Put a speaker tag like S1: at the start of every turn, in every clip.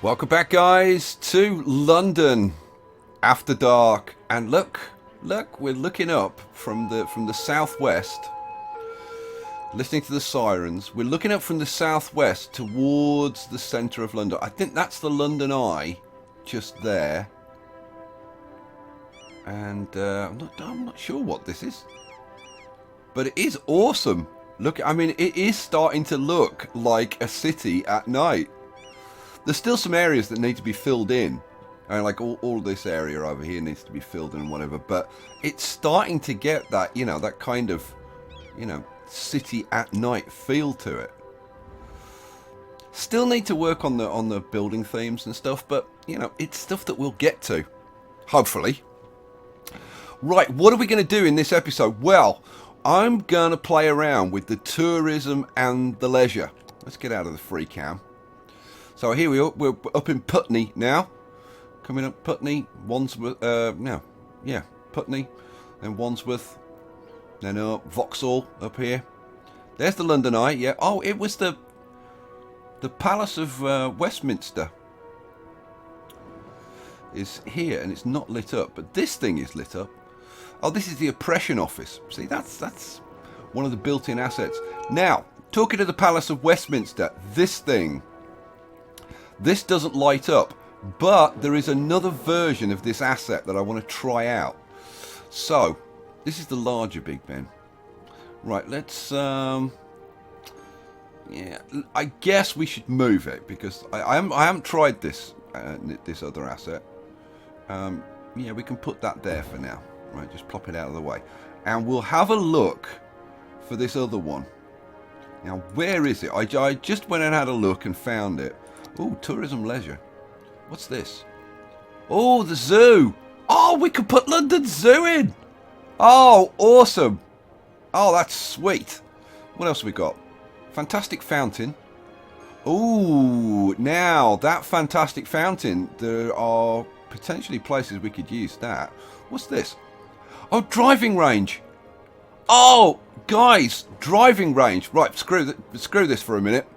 S1: Welcome back, guys, to London After Dark. And look, we're looking up from the southwest, listening to the sirens. We're looking up from the southwest towards the centre of London. I think that's the London Eye, just there. And I'm not sure what this is, but it is awesome. Look, I mean, it is starting to look like a city at night. There's still some areas that need to be filled in. Like all this area over here needs to be filled in and whatever. But it's starting to get that, that kind of, city at night feel to it. Still need to work on the building themes and stuff. But, it's stuff that we'll get to. Hopefully. Right, what are we going to do in this episode? Well, I'm going to play around with the tourism and the leisure. Let's get out of the free cam. So here we are, we're up in Putney now. Coming up Putney, Wandsworth, Putney, then Wandsworth, then Vauxhall up here. There's the London Eye, yeah. Oh, it was the Palace of Westminster is here, and it's not lit up, but this thing is lit up. Oh, this is the Oppression Office. See, that's one of the built-in assets. Now, talking to the Palace of Westminster, this doesn't light up, but there is another version of this asset that I want to try out. So, this is the larger Big Ben. Right, let's, I guess we should move it, because I haven't tried this other asset. Yeah, we can put that there for now. Right, just plop it out of the way. And we'll have a look for this other one. Now, where is it? I just went and had a look and found it. Oh, tourism leisure. What's this? Oh, the zoo. Oh, we could put London Zoo in. Oh, awesome. Oh, that's sweet. What else have we got? Fantastic fountain. Oh, now that fantastic fountain, there are potentially places we could use that. What's this? Oh, driving range. Oh, guys, driving range. Right, screw this for a minute.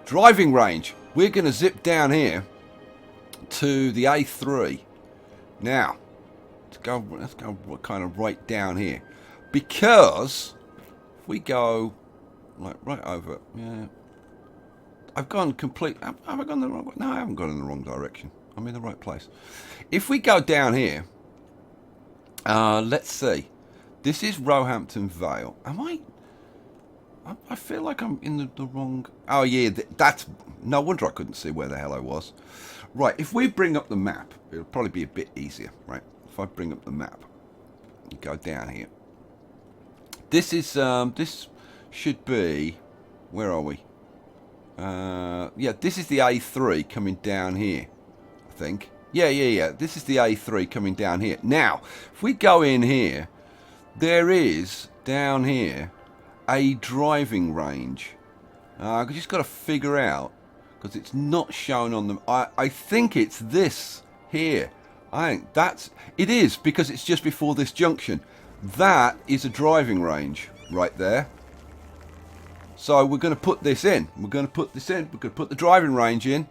S1: Driving range. We're going to zip down here to the A3. Now, let's go kind of right down here. Because if we go like right over, yeah. I've gone complete. Have I gone the wrong way? No, I haven't gone in the wrong direction. I'm in the right place. If we go down here, let's see. This is Roehampton Vale. Am I? I feel like I'm in the wrong... Oh, yeah, that's... No wonder I couldn't see where the hell I was. Right, if we bring up the map, it'll probably be a bit easier, right? If I bring up the map, you go down here. This is... this should be... Where are we? Yeah, this is the A3 coming down here, I think. Yeah. This is the A3 coming down here. Now, if we go in here, there is, down here, a driving range. I've just got to figure out, because it's not shown on them. I think it's this here. I think that's... It is, because it's just before this junction. That is a driving range right there. So we're going to put this in. We're going to put the driving range in.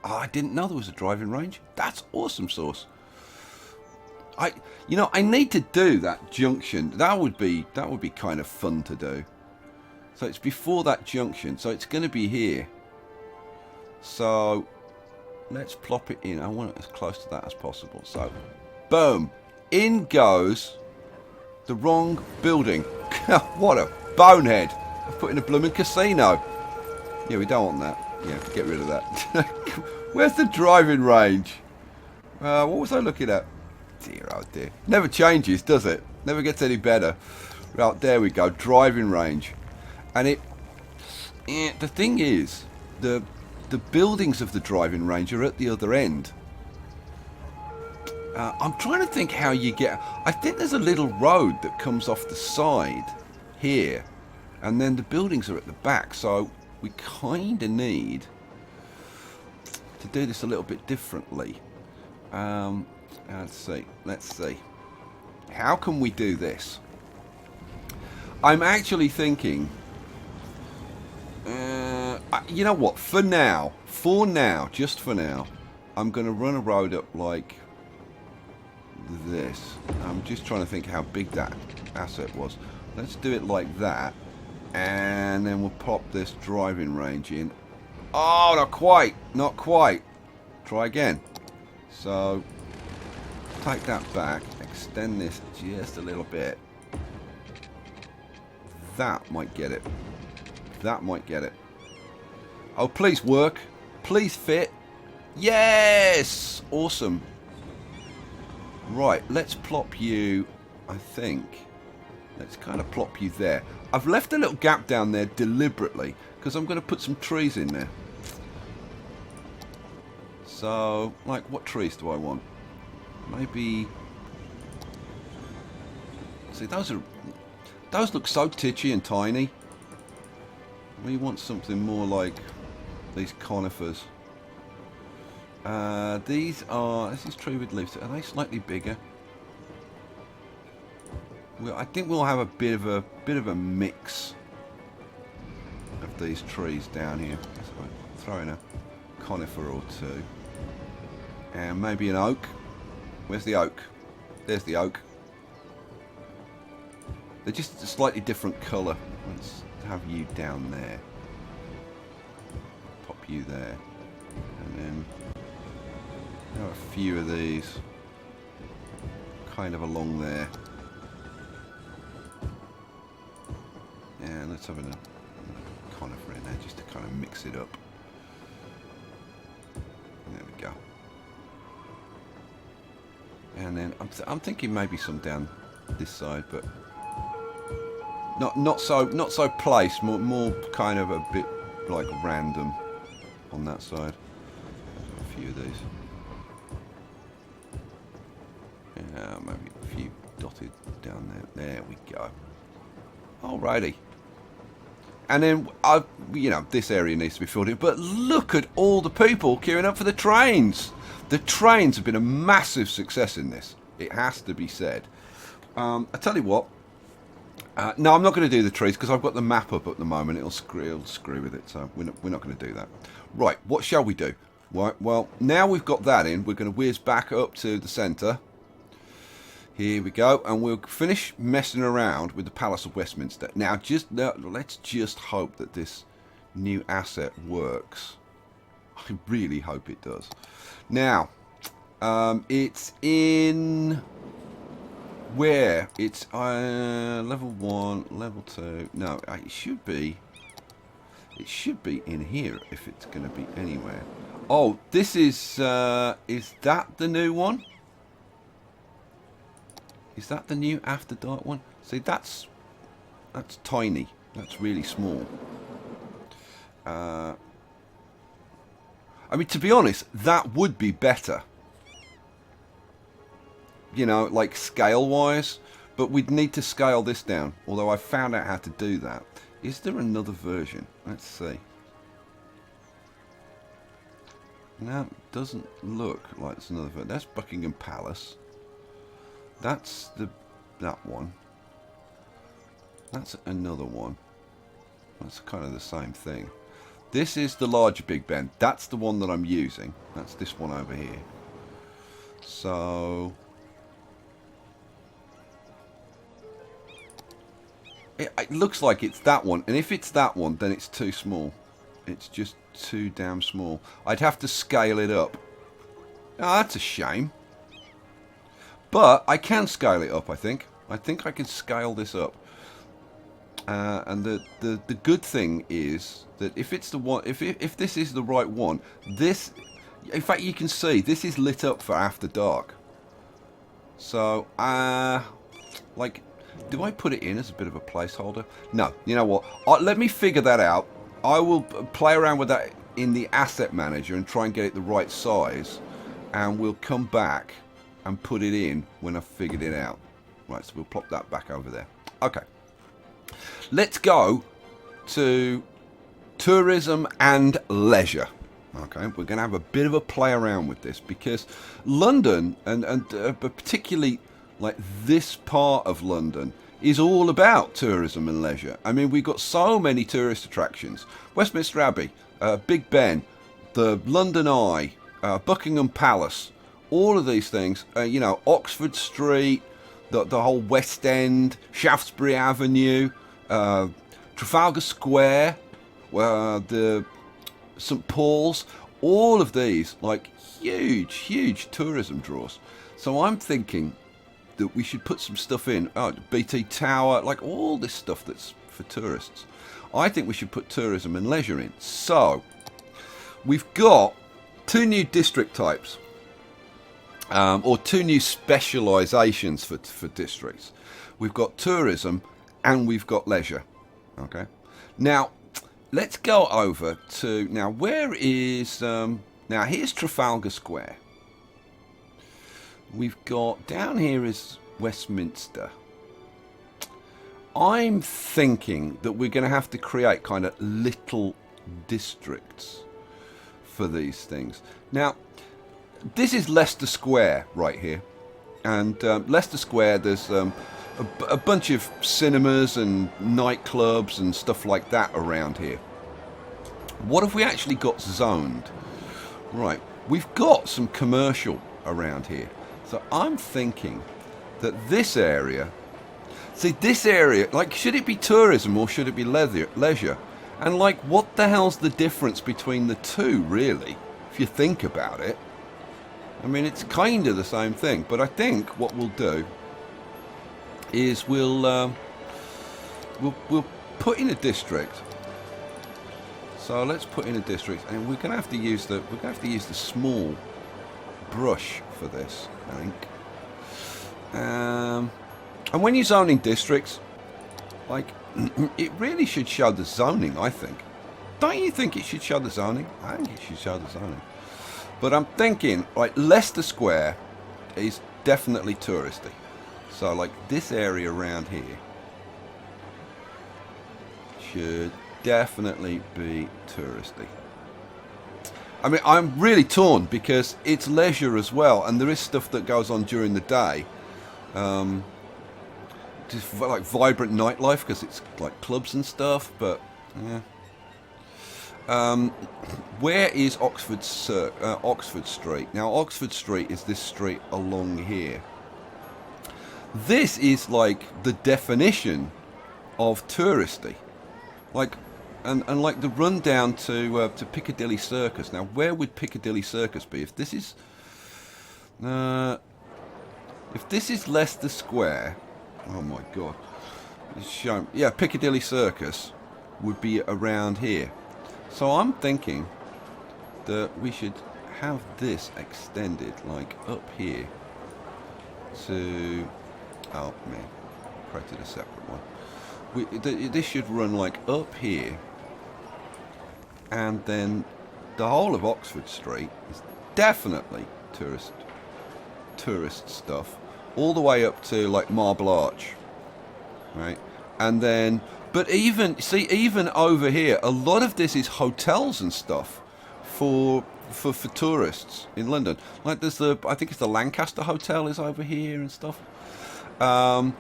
S1: Oh, I didn't know there was a driving range. That's awesome sauce. I need to do that junction. That would be kind of fun to do. So it's before that junction. So it's going to be here. So let's plop it in. I want it as close to that as possible. So, boom. In goes the wrong building. What a bonehead. I've put in a blooming casino. Yeah, we don't want that. Yeah, get rid of that. Where's the driving range? What was I looking at? Dear, oh dear. Never changes, does it? Never gets any better. Right, there we go. Driving range. And the thing is, the buildings of the driving range are at the other end. I'm trying to think how you get... I think there's a little road that comes off the side here. And then the buildings are at the back. So we kind of need to do this a little bit differently. Let's see. How can we do this? I'm actually thinking You know what? For now, just for now, I'm going to run a road up like this. I'm just trying to think how big that asset was. Let's do it like that, and then we'll pop this driving range in. Oh, not quite, not quite. Try again. So, take that back, extend this just a little bit. That might get it. That might get it. Oh, please work. Please fit. Yes! Awesome. Right, let's plop you, I think. Let's kind of plop you there. I've left a little gap down there deliberately because I'm going to put some trees in there. So, like, what trees do I want? Maybe... See, those look so titchy and tiny. We want something more like these conifers. These are... This is tree with leaves. Are they slightly bigger? Well, I think we'll have a bit of a mix of these trees down here. So throw in a conifer or two. And maybe an oak. Where's the oak? There's the oak. They're just a slightly different colour. Let's have you down there. Pop you there. And then have a few of these kind of along there. And let's have a conifer in there just to kind of mix it up. There we go. And then I'm thinking maybe some down this side, but not so placed, more kind of a bit like random on that side. A few of these. Yeah, maybe a few dotted down there. There we go. Alrighty. And then, you know, this area needs to be filled in. But look at all the people queuing up for the trains. The trains have been a massive success in this. It has to be said. I tell you what. No, I'm not going to do the trees because I've got the map up at the moment. It'll screw with it. So we're not going to do that. Right, what shall we do? Right, well, now we've got that in. We're going to whiz back up to the centre. Here we go, and we'll finish messing around with the Palace of Westminster. Now, let's just hope that this new asset works. I really hope it does. Now, it's in... Where? It's level 1, level 2... No, it should be... It should be in here, if it's going to be anywhere. Oh, this is that the new one? Is that the new After Dark one? See, that's tiny. That's really small. I mean, to be honest, that would be better. You know, like scale-wise. But we'd need to scale this down. Although I found out how to do that. Is there another version? Let's see. No, it doesn't look like there's another version. That's Buckingham Palace. That's that one. That's another one. That's kind of the same thing. This is the larger Big Ben. That's the one that I'm using. That's this one over here. So it looks like it's that one. And if it's that one, then it's too small. It's just too damn small. I'd have to scale it up. Oh, that's a shame. But I can scale it up, I think. I think I can scale this up. And the good thing is that if it's the one, if this is the right one, this, in fact, you can see this is lit up for After Dark. So, like, do I put it in as a bit of a placeholder? No. You know what? Let me figure that out. I will play around with that in the asset manager and try and get it the right size, and we'll come back and put it in when I've figured it out. Right, so we'll plop that back over there. Okay. Let's go to tourism and leisure. Okay, we're going to have a bit of a play around with this because London, and particularly like this part of London, is all about tourism and leisure. I mean, we've got so many tourist attractions. Westminster Abbey, Big Ben, the London Eye, Buckingham Palace, all of these things, you know, Oxford Street, the whole West End, Shaftesbury Avenue, Trafalgar Square, the St Paul's, all of these, like, huge tourism draws. So I'm thinking that we should put some stuff in. BT Tower, like all this stuff that's for tourists. I think we should put tourism and leisure in. So we've got 2 new district types, or 2 new specializations for districts. We've got tourism and we've got leisure. Okay. Now let's go over to, now where is, now here's Trafalgar Square. We've got, down here is Westminster. I'm thinking that we're going to have to create kind of little districts for these things. Now, this is Leicester Square right here. And Leicester Square, there's a bunch of cinemas and nightclubs and stuff like that around here. What have we actually got zoned? Right, we've got some commercial around here. So I'm thinking that this area, see this area, like, should it be tourism or should it be leisure? And like, what the hell's the difference between the two, really, if you think about it? I mean, it's kind of the same thing, but I think what we'll do is we'll put in a district. So let's put in a district, and we're gonna have to use the small brush for this, I think. And when you're zoning districts, like, it really should show the zoning, I think. Don't you think it should show the zoning? I think it should show the zoning. But I'm thinking, like, Leicester Square is definitely touristy. So, like, this area around here should definitely be touristy. I mean, I'm really torn because it's leisure as well, and there is stuff that goes on during the day. Just like vibrant nightlife because it's like clubs and stuff, but yeah. Where is Oxford Street? Now, Oxford Street is this street along here. This is like the definition of touristy. Like, and like the run down to Piccadilly Circus. Now, where would Piccadilly Circus be? If this is Leicester Square, oh my god, it's shown. Yeah, Piccadilly Circus would be around here. So I'm thinking that we should have this extended, like, up here to, oh man, created a separate one. This should run like up here, and then the whole of Oxford Street is definitely tourist stuff, all the way up to like Marble Arch, right? And then, but even over here, a lot of this is hotels and stuff for tourists in London. Like there's I think it's the Lancaster Hotel is over here and stuff. Now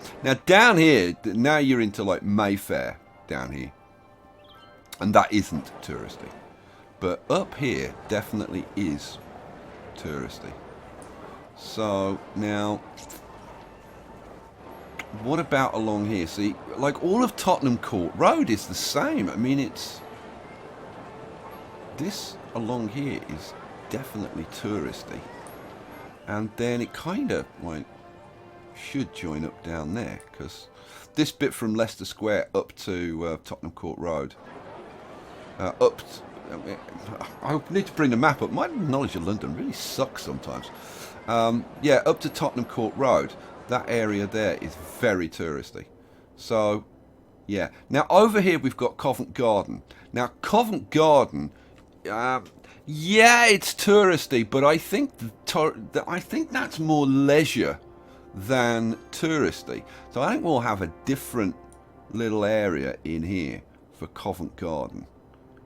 S1: down here, now you're into like Mayfair down here, and that isn't touristy. But up here definitely is touristy. So now, what about along here? See, like all of Tottenham Court Road is the same. I mean, it's this along here is definitely touristy, and then it kind of like should join up down there, because this bit from Leicester Square up to Tottenham Court Road, I need to bring the map up. My knowledge of London really sucks sometimes. Yeah, up to Tottenham Court Road, that area there is very touristy. So yeah, now over here we've got Covent Garden. Now Covent Garden, yeah, it's touristy, but I think that's more leisure than touristy. So I think we'll have a different little area in here for Covent Garden,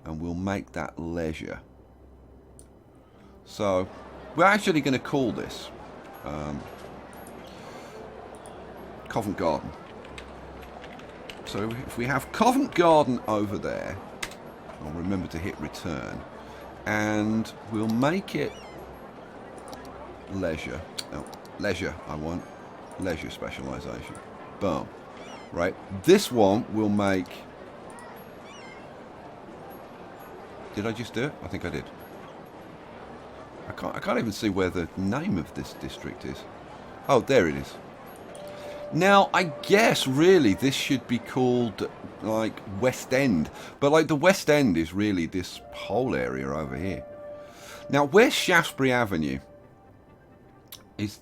S1: and we'll make that leisure. So we're actually going to call this Covent Garden. So if we have Covent Garden over there, I'll remember to hit return. And we'll make it leisure. Oh, leisure I want. Leisure specialisation. Boom. Right. This one will make... Did I just do it? I think I did. I can't even see where the name of this district is. Oh, there it is. Now, I guess, really, this should be called, like, West End. But, like, the West End is really this whole area over here. Now, where's Shaftesbury Avenue? Is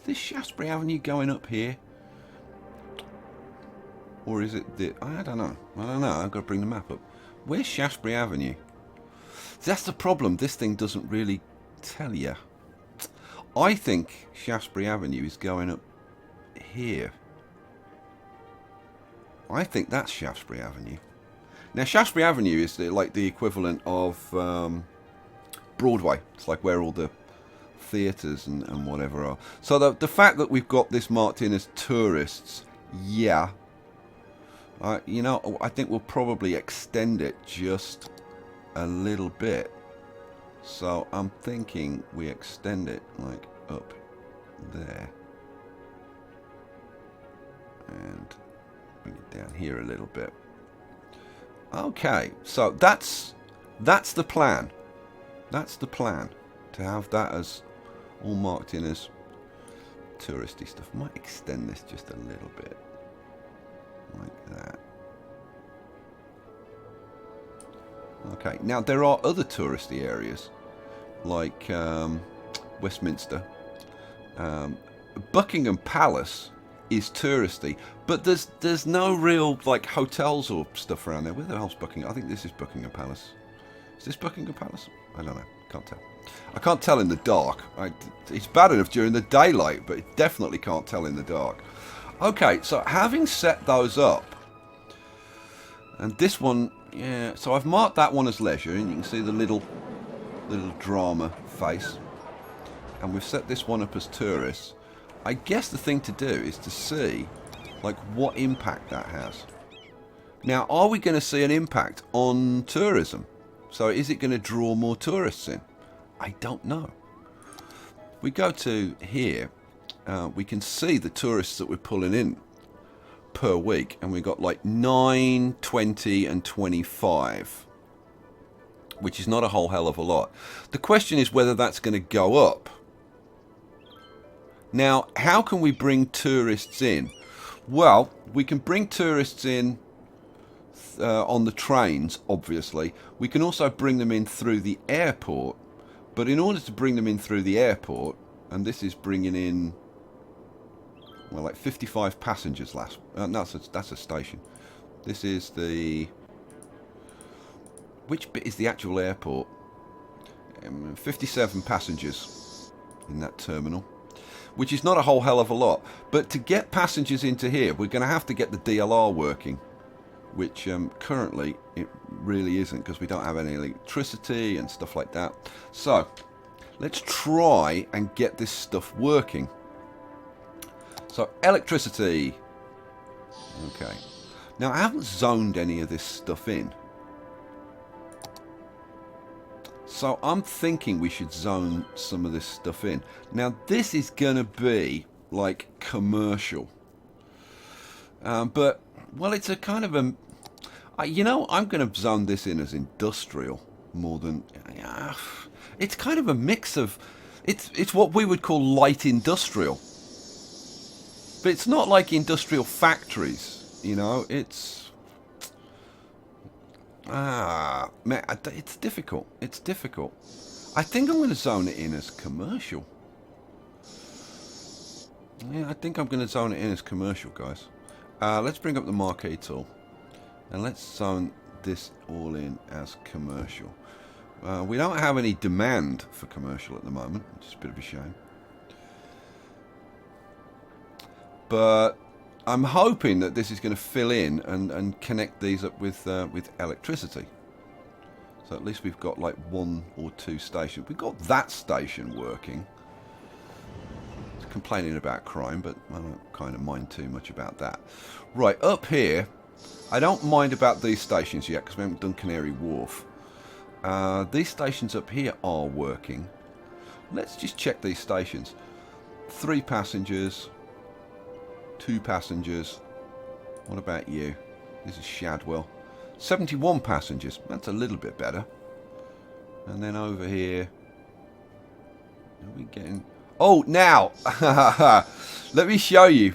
S1: this Shaftesbury Avenue going up here? Or is it the... I don't know. I've got to bring the map up. Where's Shaftesbury Avenue? That's the problem. This thing doesn't really tell you. I think Shaftesbury Avenue is going up here. I think that's Shaftesbury Avenue. Now, Shaftesbury Avenue is like the equivalent of Broadway. It's like where all the theatres and whatever are. So the fact that we've got this marked in as tourists, yeah. You know, I think we'll probably extend it just a little bit. So I'm thinking we extend it like up there. And bring it down here a little bit. Okay, so that's the plan. That's the plan. To have that as all marked in as touristy stuff. Might extend this just a little bit. Like that. Okay, now there are other touristy areas, like Westminster. Buckingham Palace is touristy, but there's no real like hotels or stuff around there. Where the hell's Buckingham? I think this is Buckingham Palace. Is this Buckingham Palace? I don't know. Can't tell. I can't tell in the dark. It's bad enough during the daylight, but it definitely can't tell in the dark. Okay, so having set those up, and this one, yeah, so I've marked that one as leisure, and you can see the little drama face, and we've set this one up as tourists. I guess the thing to do is to see, like, what impact that has. Now, are we going to see an impact on tourism? So is it going to draw more tourists in? I don't know. We go to here. We can see the tourists that we're pulling in per week, and we've got like 9, 20 and 25, which is not a whole hell of a lot. The question is whether that's going to go up. Now, how can we bring tourists in? Well, we can bring tourists in on the trains, obviously. We can also bring them in through the airport, but in order to bring them in through the airport, and this is bringing in, well, like 55 passengers last. No, that's a station. This is the... Which bit is the actual airport? 57 passengers in that terminal, which is not a whole hell of a lot. But to get passengers into here, we're going to have to get the DLR working, which currently it really isn't, because we don't have any electricity and stuff like that. So let's try and get this stuff working. So, electricity. Okay. Now, I haven't zoned any of this stuff in. So, I'm thinking we should zone some of this stuff in. Now, this is going to be, like, commercial. But, well, it's a kind of a... you know, I'm going to zone this in as industrial more than... it's kind of a mix of... It's what we would call light industrial. But it's not like industrial factories, you know, it's... man, it's difficult. It's difficult. I think I'm going to zone it in as commercial. Yeah, I think I'm going to zone it in as commercial, guys. Let's bring up the marquee tool. And let's zone this all in as commercial. We don't have any demand for commercial at the moment, which is a bit of a shame. But I'm hoping that this is going to fill in and connect these up with electricity. So at least we've got like 1 or 2 stations. We've got that station working. It's complaining about crime, but I don't kind of mind too much about that. Right, up here, I don't mind about these stations yet because we haven't done Canary Wharf. These stations up here are working. Let's just check these stations. 3 passengers, 2 passengers. What about you? This is Shadwell. 71 passengers. That's a little bit better. And then over here, are we getting... Oh, now! Let me show you.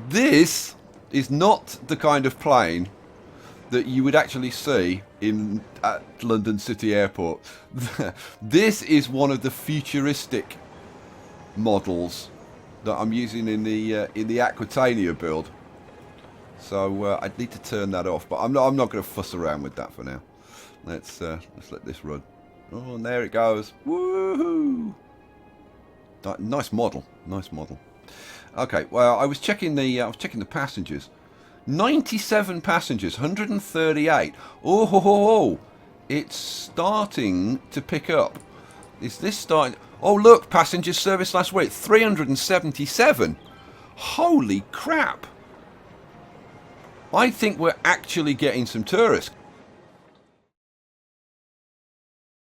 S1: This is not the kind of plane that you would actually see at London City Airport. This is one of the futuristic models that I'm using in the Aquitania build. So I need to turn that off, but I'm not going to fuss around with that for now. Let's let this run. Oh, and there it goes. Woohoo! Nice model. Nice model. Okay, well, I was checking the passengers. 97 passengers, 138. Oh, ho, ho, ho. It's starting to pick up. Is this starting? Oh, look, passengers service last week, 377. Holy crap. I think we're actually getting some tourists.